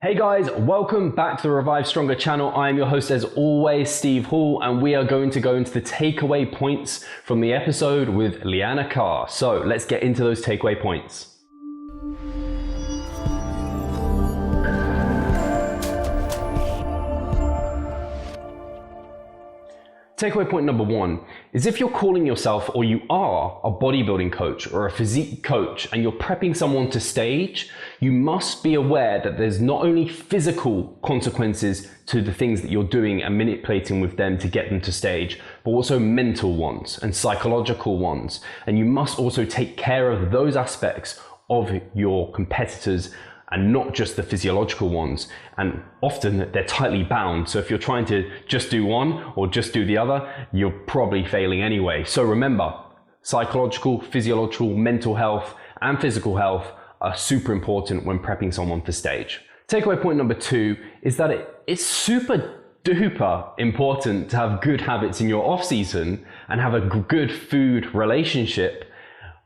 Hey guys, welcome back to the Revive Stronger channel. I am your host as always, Steve Hall, and we are going to go into the takeaway points from the episode with Leanna Carr. So let's get into those takeaway points. Takeaway point number one is if you're calling yourself, or you are, a bodybuilding coach or a physique coach and you're prepping someone to stage, you must be aware that there's not only physical consequences to the things that you're doing and manipulating with them to get them to stage, but also mental ones and psychological ones. And you must also take care of those aspects of your competitors and not just the physiological ones. And often they're tightly bound. So if you're trying to just do one or just do the other, you're probably failing anyway. So remember, psychological, physiological, mental health, and physical health are super important when prepping someone for stage. Takeaway point number two is that it's super duper important to have good habits in your off season and have a good food relationship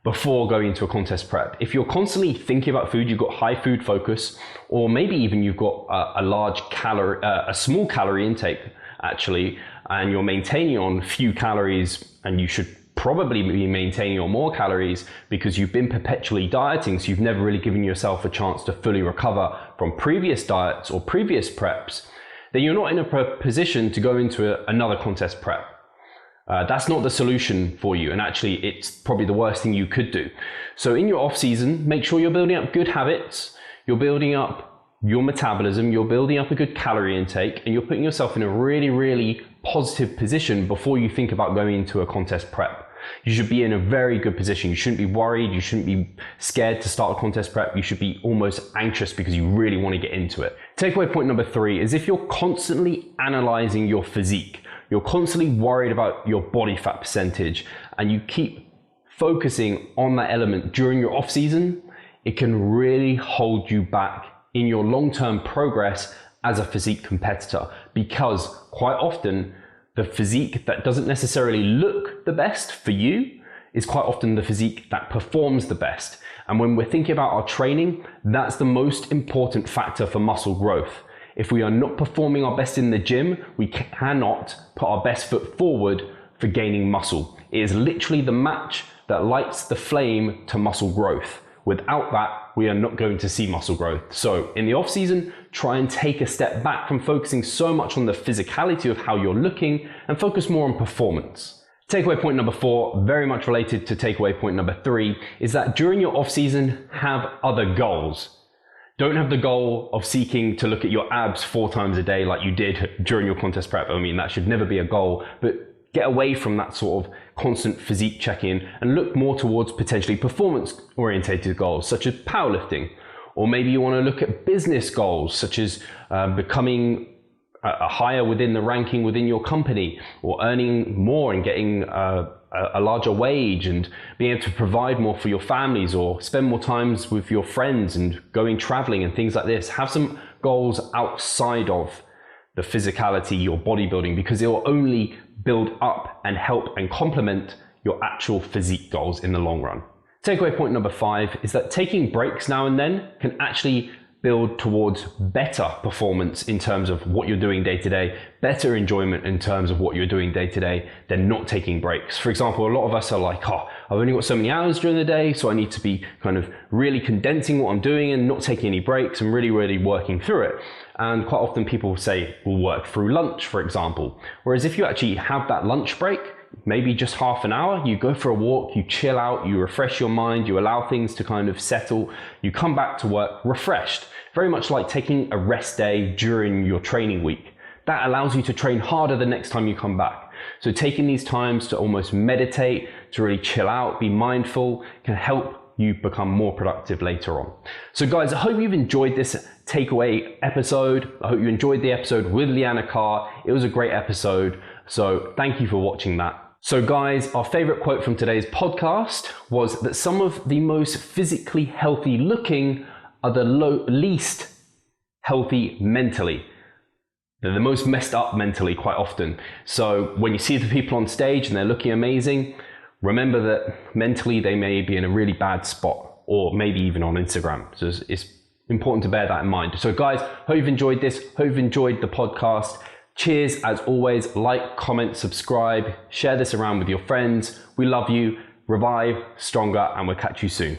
before going into a contest prep. If you're constantly thinking about food, you've got high food focus, or maybe even you've got a small calorie intake actually, and you're maintaining on few calories, and you should probably be maintaining on more calories because you've been perpetually dieting, so you've never really given yourself a chance to fully recover from previous diets or previous preps, then you're not in a position to go into another contest prep. That's not the solution for you, and actually it's probably the worst thing you could do. So in your off season, make sure you're building up good habits, you're building up your metabolism, you're building up a good calorie intake, and you're putting yourself in a really, really positive position before you think about going into a contest prep. You should be in a very good position. You shouldn't be worried, you shouldn't be scared to start a contest prep. You should be almost anxious because you really want to get into it. Takeaway point number three is if you're constantly analyzing your physique, you're constantly worried about your body fat percentage, and you keep focusing on that element during your off season, it can really hold you back in your long-term progress as a physique competitor, because quite often the physique that doesn't necessarily look the best for you is quite often the physique that performs the best. And when we're thinking about our training, that's the most important factor for muscle growth. If we are not performing our best in the gym, we cannot put our best foot forward for gaining muscle. It is literally the match that lights the flame to muscle growth. Without that, we are not going to see muscle growth. So in the off season, try and take a step back from focusing so much on the physicality of how you're looking and focus more on performance. Takeaway point number four, very much related to takeaway point number three, is that during your off season, have other goals. Don't have the goal of seeking to look at your abs 4 times a day like you did during your contest prep. I mean, that should never be a goal, but get away from that sort of constant physique check-in and look more towards potentially performance-orientated goals, such as powerlifting. Or maybe you want to look at business goals, such as becoming higher within the ranking within your company, or earning more and getting a larger wage and being able to provide more for your families, or spend more times with your friends and going traveling and things like this. Have some goals outside of the physicality, your bodybuilding, because it will only build up and help and complement your actual physique goals in the long run. Takeaway point number five is that taking breaks now and then can actually build towards better performance in terms of what you're doing day to day, better enjoyment in terms of what you're doing day to day than not taking breaks. For example, a lot of us are like, oh, I've only got so many hours during the day, so I need to be kind of really condensing what I'm doing and not taking any breaks and really, really working through it. And quite often people say, we'll work through lunch, for example. Whereas if you actually have that lunch break, maybe just half an hour, you go for a walk, you chill out, you refresh your mind, you allow things to kind of settle, you come back to work refreshed, very much like taking a rest day during your training week. That allows you to train harder the next time you come back. So taking these times to almost meditate, to really chill out, be mindful, can help you become more productive later on. So guys, I hope you've enjoyed this takeaway episode. I hope you enjoyed the episode with Leanna Carr. It was a great episode. So thank you for watching that. So guys, our favorite quote from today's podcast was that some of the most physically healthy looking are the least healthy mentally. They're the most messed up mentally quite often. So when you see the people on stage and they're looking amazing, remember that mentally they may be in a really bad spot, or maybe even on Instagram. So it's Important to bear that in mind. So guys, hope you've enjoyed this. Hope you've enjoyed the podcast. Cheers as always. Like, comment, subscribe, share this around with your friends. We love you. Revive, stronger, and we'll catch you soon.